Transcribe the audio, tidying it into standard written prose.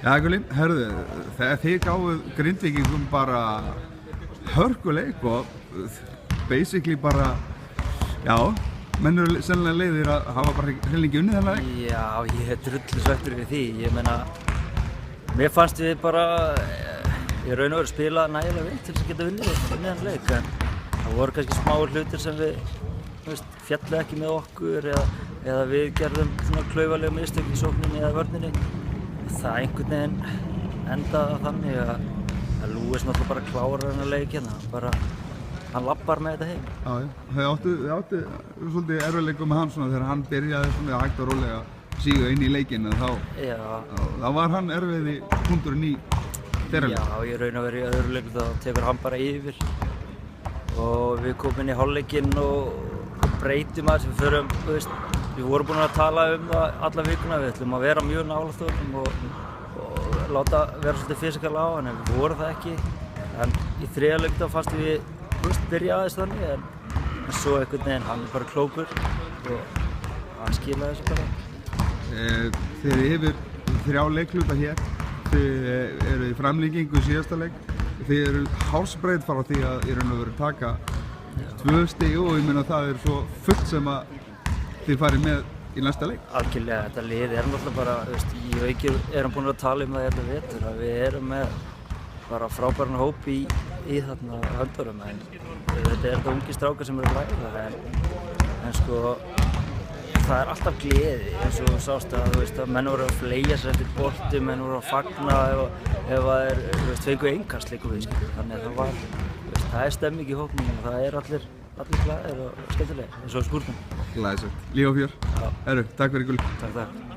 Já, Gulli, hörðu, þegar þið gáfuð Grindvíkingum bara hörkuleik og basically bara, já, menn eru sennilega leiðir að hafa bara hreinlega unnið þennan leik. Já, ég er drullusveittur við því. Ég meina, mér fannst við bara í raun og veru spila nægilega vel til þess að geta unnið þennan leik, en það voru kannski smá hlutir sem við fjallu ekki með okkur eða við gerðum svona klaufalega mistök í sókninni eða vörninni. Það einhvern veginn endaði þannig að Lúis náttúrulega bara klárar þennan leik hérna, hann lappar með þetta heim. Já, þau áttu svolítið erfiðleikum með hann svona þegar hann byrjaði svona hægt og rólega að síga inn í leikinn, en þá var hann erfiði punkturinn í þeirra leik. Já, ég raun að vera í öðru leik þá tekur hann bara yfir og við komum inn í hálfleikinn og breytum aðeins, við förum, við vorum búin að tala það alla vikuna, við ætlum að vera mjög nálægt honum og láta vera svolítið fysikal á hann, en við vorum það ekki. En í þriðja leik þá fannst við byrja aðeins þannig, en svo einhvern veginn, hann er bara klókur og hann skilaði þessu bara. Þið eru yfir 3 leikluta hér, þið eru í framlengingu í síðasta leik, þið eru hálsbreidd frá því að í raun og veru taka 2 stig og ég meina það er svo fullt sem að þið farið með í næsta leik. Algjörlega, þetta lið er náttúrulega bara, ég og ekki erum búin að tala um það þetta vetur, að við erum með bara frábæran hóp í þarna höndurum, en þetta er ungi strákar sem eru að læra, en sko það er alltaf gleði, eins og þú sást að menn voru að fleygja sér eftir bolti, menn voru að fagna ef það fengu einkast leikum við, þannig að það er stemming í hópnum og það er allir glaðir og skemmtilegir, eins og skúrnum. Glæsilegt, líf og fjör. Herru, takk fyrir Gulli. Takk.